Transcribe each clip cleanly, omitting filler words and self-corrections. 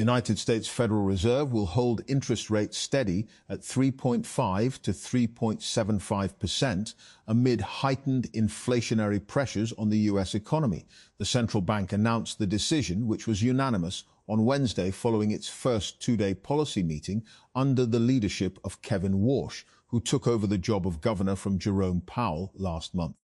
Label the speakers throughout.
Speaker 1: United States Federal Reserve will hold interest rates steady at 3.5 to 3.75% amid heightened inflationary pressures on the U.S. economy. The central bank announced the decision, which was unanimous, on Wednesday following its first two-day policy meeting under the leadership of Kevin Warsh, who took over the job of governor from Jerome Powell last month.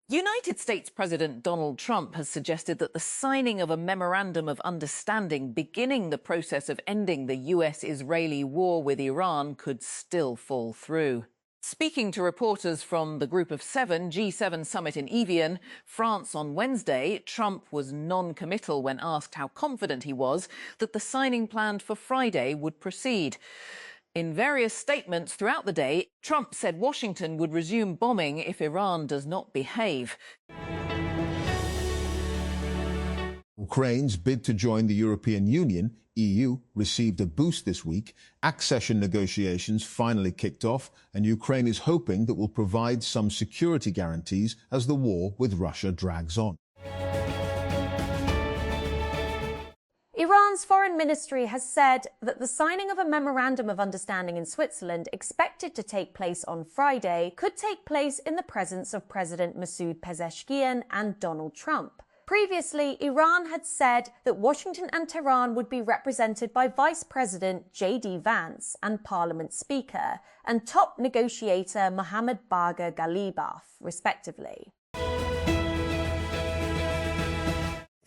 Speaker 2: United States President Donald Trump has suggested that the signing of a memorandum of understanding beginning the process of ending the US-Israeli war with Iran could still fall through. Speaking to reporters from the Group of Seven G7 summit in Evian, France on Wednesday, Trump was non-committal when asked how confident he was that the signing planned for Friday would proceed. In various statements throughout the day, Trump said Washington would resume bombing if Iran does not behave.
Speaker 1: Ukraine's bid to join the European Union, EU, received a boost this week. Accession negotiations finally kicked off, and Ukraine is hoping that will provide some security guarantees as the war with Russia drags on.
Speaker 3: Iran's foreign ministry has said that the signing of a memorandum of understanding in Switzerland, expected to take place on Friday, could take place in the presence of President Masoud Pezeshkian and Donald Trump. Previously, Iran had said that Washington and Tehran would be represented by Vice President J.D. Vance and Parliament Speaker and top negotiator Mohammad Bagher Ghalibaf, respectively.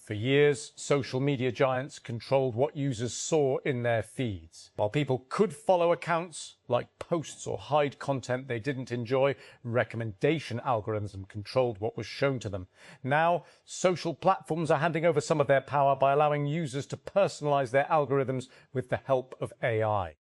Speaker 4: For years, social media giants controlled what users saw in their feeds. While people could follow accounts, like posts or hide content they didn't enjoy, recommendation algorithms controlled what was shown to them. Now, social platforms are handing over some of their power by allowing users to personalize their algorithms with the help of AI.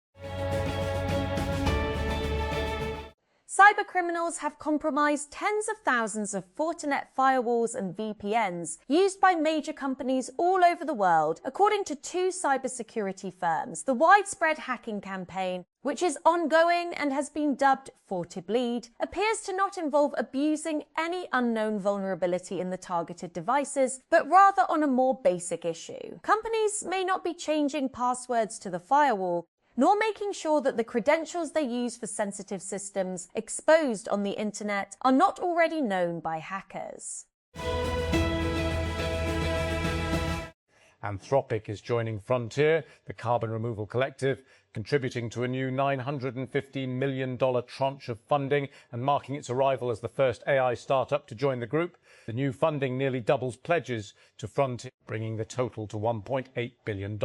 Speaker 3: Cybercriminals have compromised tens of thousands of Fortinet firewalls and VPNs used by major companies all over the world, according to two cybersecurity firms. The widespread hacking campaign, which is ongoing and has been dubbed FortiBleed, appears to not involve abusing any unknown vulnerability in the targeted devices, but rather on a more basic issue. Companies may not be changing passwords to the firewall, nor making sure that the credentials they use for sensitive systems exposed on the internet are not already known by hackers.
Speaker 4: Anthropic is joining Frontier, the carbon removal collective, contributing to a new $915 million tranche of funding and marking its arrival as the first AI startup to join the group. The new funding nearly doubles pledges to Frontier, bringing the total to $1.8 billion.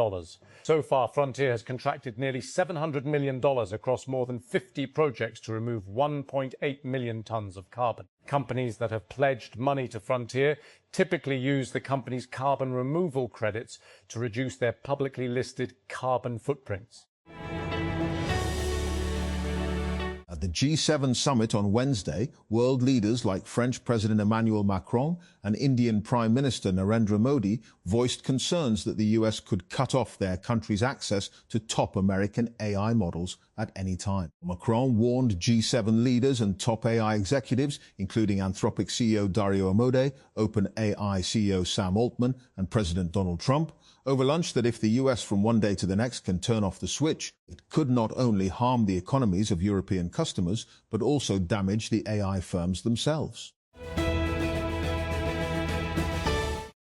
Speaker 4: So far, Frontier has contracted nearly $700 million across more than 50 projects to remove 1.8 million tons of carbon. Companies that have pledged money to Frontier typically use the company's carbon removal credits to reduce their publicly listed carbon footprints.
Speaker 1: At the G7 summit on Wednesday, world leaders like French President Emmanuel Macron and Indian Prime Minister Narendra Modi voiced concerns that the US could cut off their country's access to top American AI models at any time. Macron warned G7 leaders and top AI executives, including Anthropic CEO Dario Amodei, OpenAI CEO Sam Altman, and President Donald Trump, over lunch that if the US from one day to the next can turn off the switch, it could not only harm the economies of European customers, but also damage the AI firms themselves.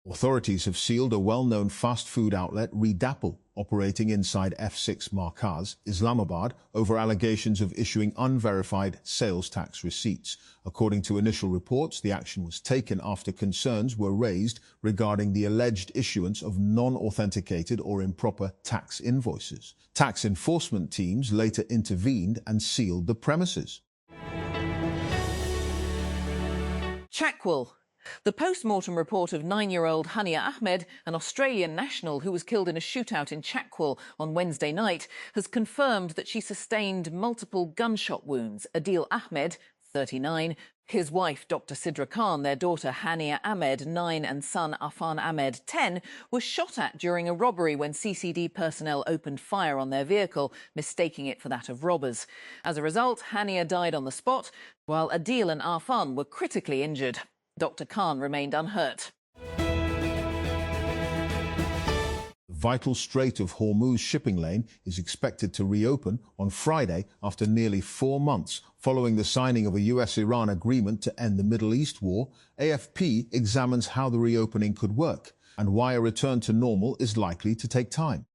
Speaker 1: Authorities have sealed a well-known fast food outlet, Redapple, operating inside F6 Markaz, Islamabad, over allegations of issuing unverified sales tax receipts. According to initial reports, the action was taken after concerns were raised regarding the alleged issuance of non-authenticated or improper tax invoices. Tax enforcement teams later intervened and sealed the premises.
Speaker 2: Chackwell. The post-mortem report of 9-year-old Hania Ahmed, an Australian national who was killed in a shootout in Chackwell on Wednesday night, has confirmed that she sustained multiple gunshot wounds. Adil Ahmed, 39, his wife, Dr. Sidra Khan, their daughter Hania Ahmed, 9, and son Afan Ahmed, 10, were shot at during a robbery when CCD personnel opened fire on their vehicle, mistaking it for that of robbers. As a result, Hania died on the spot, while Adil and Afan were critically injured. Dr. Khan remained unhurt.
Speaker 1: vital Strait of Hormuz shipping lane is expected to reopen on Friday after nearly 4 months following the signing of a US-Iran agreement to end the Middle East war. AFP examines how the reopening could work and why a return to normal is likely to take time.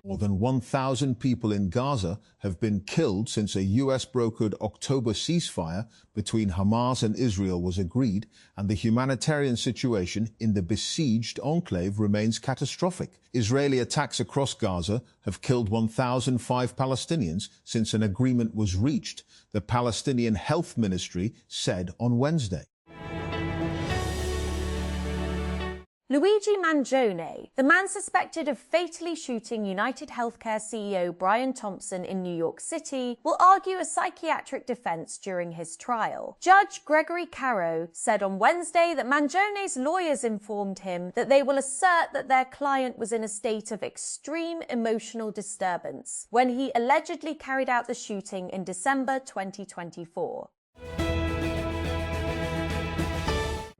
Speaker 1: More than 1,000 people in Gaza have been killed since a US-brokered October ceasefire between Hamas and Israel was agreed, and the humanitarian situation in the besieged enclave remains catastrophic. Israeli attacks across Gaza have killed 1,005 Palestinians since an agreement was reached, the Palestinian Health Ministry said on Wednesday.
Speaker 3: Luigi Mangione, the man suspected of fatally shooting United Healthcare CEO Brian Thompson in New York City, will argue a psychiatric defense during his trial. Judge Gregory Caro said on Wednesday that Mangione's lawyers informed him that they will assert that their client was in a state of extreme emotional disturbance when he allegedly carried out the shooting in December 2024.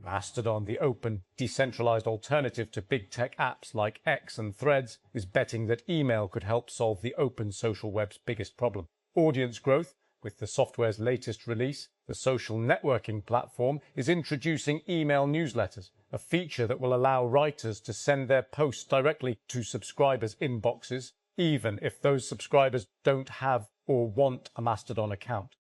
Speaker 4: Mastodon, the open, decentralized alternative to big tech apps like X and Threads, is betting that email could help solve the open social web's biggest problem: audience growth. With the software's latest release, the social networking platform is introducing email newsletters, a feature that will allow writers to send their posts directly to subscribers' inboxes, even if those subscribers don't have or want a Mastodon account.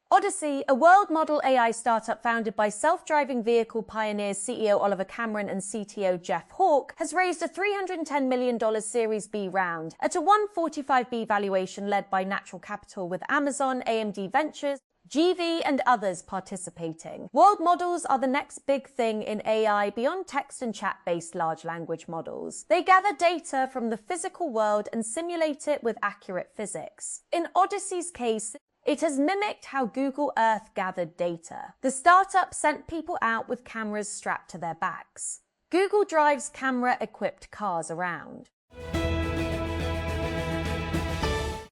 Speaker 3: Odyssey, a world model AI startup founded by self-driving vehicle pioneers CEO Oliver Cameron and CTO Jeff Hawke, has raised a $310 million Series B round at a 145B valuation led by Natural Capital, with Amazon, AMD Ventures, GV and others participating. World models are the next big thing in AI beyond text and chat-based large language models. They gather data from the physical world and simulate it with accurate physics. In Odyssey's case, it has mimicked how Google Earth gathered data. The startup sent people out with cameras strapped to their backs. Google drives camera-equipped cars around.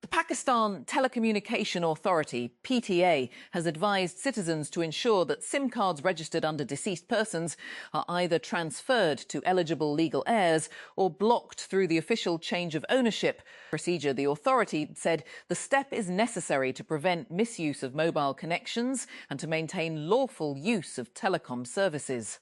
Speaker 2: The Pakistan Telecommunication Authority, PTA, has advised citizens to ensure that SIM cards registered under deceased persons are either transferred to eligible legal heirs or blocked through the official change of ownership procedure. The authority said the step is necessary to prevent misuse of mobile connections and to maintain lawful use of telecom services.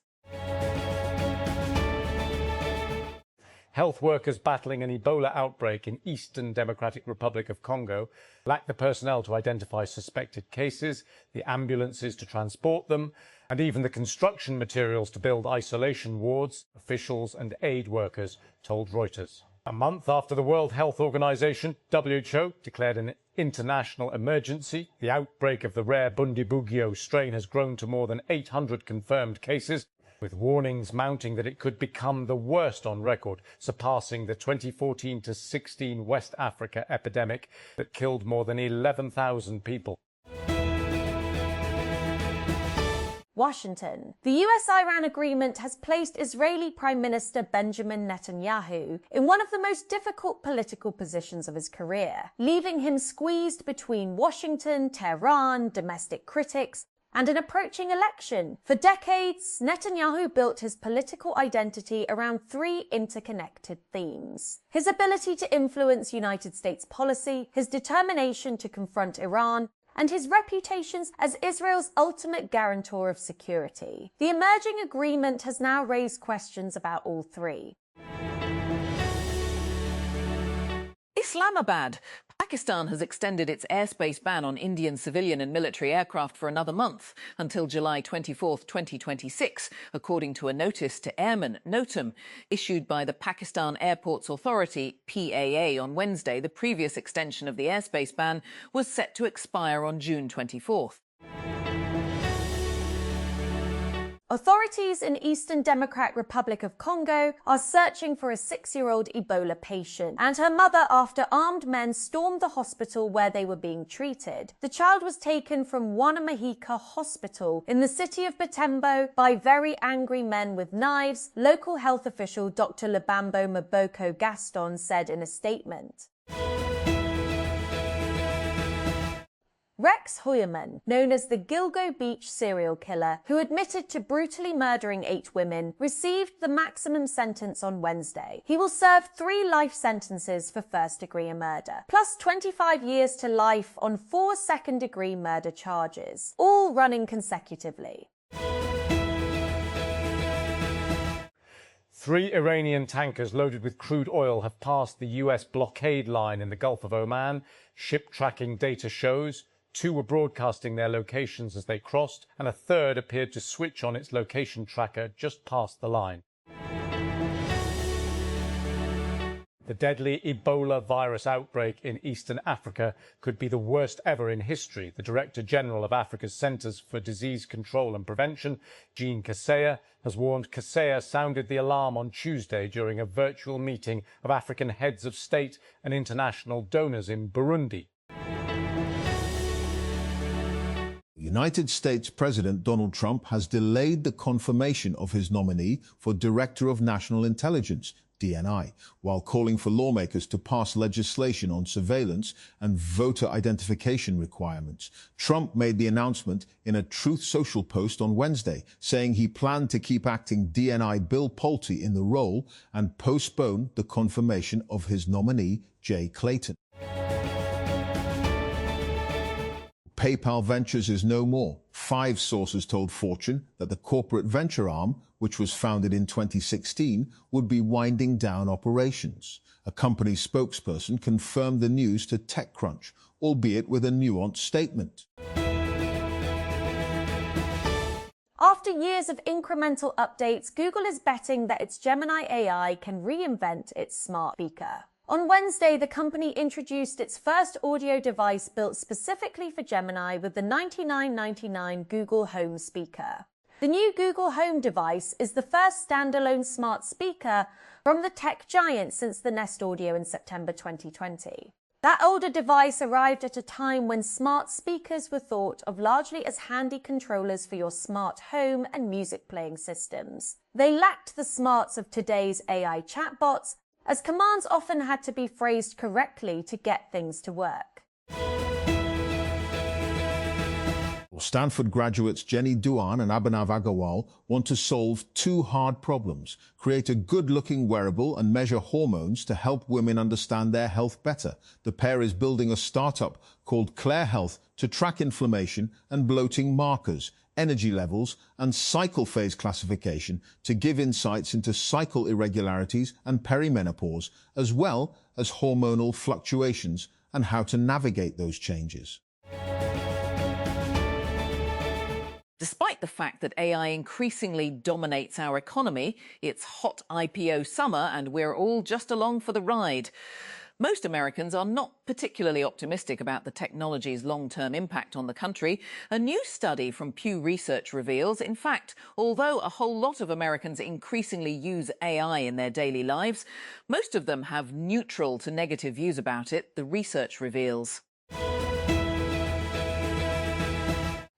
Speaker 4: Health workers battling an Ebola outbreak in Eastern Democratic Republic of Congo lack the personnel to identify suspected cases, the ambulances to transport them, and even the construction materials to build isolation wards, officials and aid workers told Reuters. A month after the World Health Organization, WHO, declared an international emergency, the outbreak of the rare Bundibugyo strain has grown to more than 800 confirmed cases, with warnings mounting that it could become the worst on record, surpassing the 2014-16 West Africa epidemic that killed more than 11,000 people.
Speaker 3: Washington. The US-Iran agreement has placed Israeli Prime Minister Benjamin Netanyahu in one of the most difficult political positions of his career, leaving him squeezed between Washington, Tehran, domestic critics, and an approaching election. For decades, Netanyahu built his political identity around three interconnected themes: his ability to influence United States policy, his determination to confront Iran, and his reputation as Israel's ultimate guarantor of security. The emerging agreement has now raised questions about all three.
Speaker 2: Islamabad. Pakistan has extended its airspace ban on Indian civilian and military aircraft for another month, until July 24, 2026, according to a notice to airmen, NOTAM, issued by the Pakistan Airports Authority, PAA, on Wednesday. The previous extension of the airspace ban was set to expire on June 24th.
Speaker 3: Authorities in Eastern Democratic Republic of Congo are searching for a 6-year-old Ebola patient and her mother after armed men stormed the hospital where they were being treated. The child was taken from Wanamahika Hospital in the city of Butembo by very angry men with knives, local health official Dr. Lebambo Maboko Gaston said in a statement. Rex Heuermann, known as the Gilgo Beach serial killer, who admitted to brutally murdering 8 women, received the maximum sentence on Wednesday. He will serve 3 life sentences for first-degree murder, plus 25 years to life on 4 second-degree murder charges, all running consecutively.
Speaker 4: 3 Iranian tankers loaded with crude oil have passed the US blockade line in the Gulf of Oman. Ship tracking data shows 2 were broadcasting their locations as they crossed, and a third appeared to switch on its location tracker just past the line. The deadly Ebola virus outbreak in Eastern Africa could be the worst ever in history. The Director General of Africa's Centres for Disease Control and Prevention, Jean Kaseya, has warned. Kaseya sounded the alarm on Tuesday during a virtual meeting of African heads of state and international donors in Burundi.
Speaker 1: United States President Donald Trump has delayed the confirmation of his nominee for Director of National Intelligence, DNI, while calling for lawmakers to pass legislation on surveillance and voter identification requirements. Trump made the announcement in a Truth Social post on Wednesday, saying he planned to keep acting DNI Bill Pulte in the role and postpone the confirmation of his nominee, Jay Clayton. PayPal Ventures is no more. 5 sources told Fortune that the corporate venture arm, which was founded in 2016, would be winding down operations. A company spokesperson confirmed the news to TechCrunch, albeit with a nuanced statement.
Speaker 3: After years of incremental updates, Google is betting that its Gemini AI can reinvent its smart speaker. On Wednesday, the company introduced its first audio device built specifically for Gemini with the $99.99 Google Home speaker. The new Google Home device is the first standalone smart speaker from the tech giant since the Nest Audio in September 2020. That older device arrived at a time when smart speakers were thought of largely as handy controllers for your smart home and music playing systems. They lacked the smarts of today's AI chatbots, as commands often had to be phrased correctly to get things to work.
Speaker 1: Stanford graduates Jenny Duan and Abhinav Agarwal want to solve 2 hard problems: create a good-looking wearable and measure hormones to help women understand their health better. The pair is building a startup called Claire Health to track inflammation and bloating markers, energy levels, and cycle phase classification to give insights into cycle irregularities and perimenopause, as well as hormonal fluctuations and how to navigate those changes.
Speaker 2: Despite the fact that AI increasingly dominates our economy, it's hot IPO summer and we're all just along for the ride. Most Americans are not particularly optimistic about the technology's long-term impact on the country. A new study from Pew Research reveals, in fact, although a whole lot of Americans increasingly use AI in their daily lives, most of them have neutral to negative views about it, the research reveals.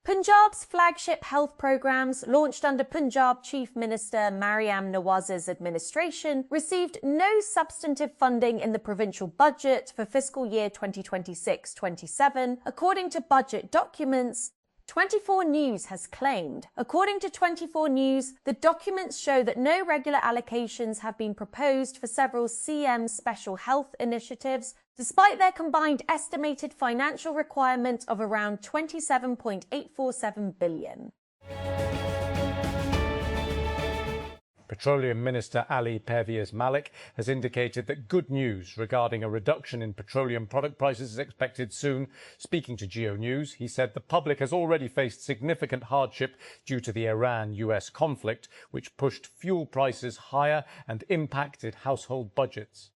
Speaker 3: Punjab's flagship health programs, launched under Punjab Chief Minister Mariam Nawaz's administration, received no substantive funding in the provincial budget for fiscal year 2026-27, according to budget documents. 24 News has claimed. According to 24 News, the documents show that no regular allocations have been proposed for several CM special health initiatives, despite their combined estimated financial requirement of around $27.847 billion.
Speaker 4: Petroleum Minister Ali Pervez Malik has indicated that good news regarding a reduction in petroleum product prices is expected soon. Speaking to Geo News, he said the public has already faced significant hardship due to the Iran-US conflict, which pushed fuel prices higher and impacted household budgets.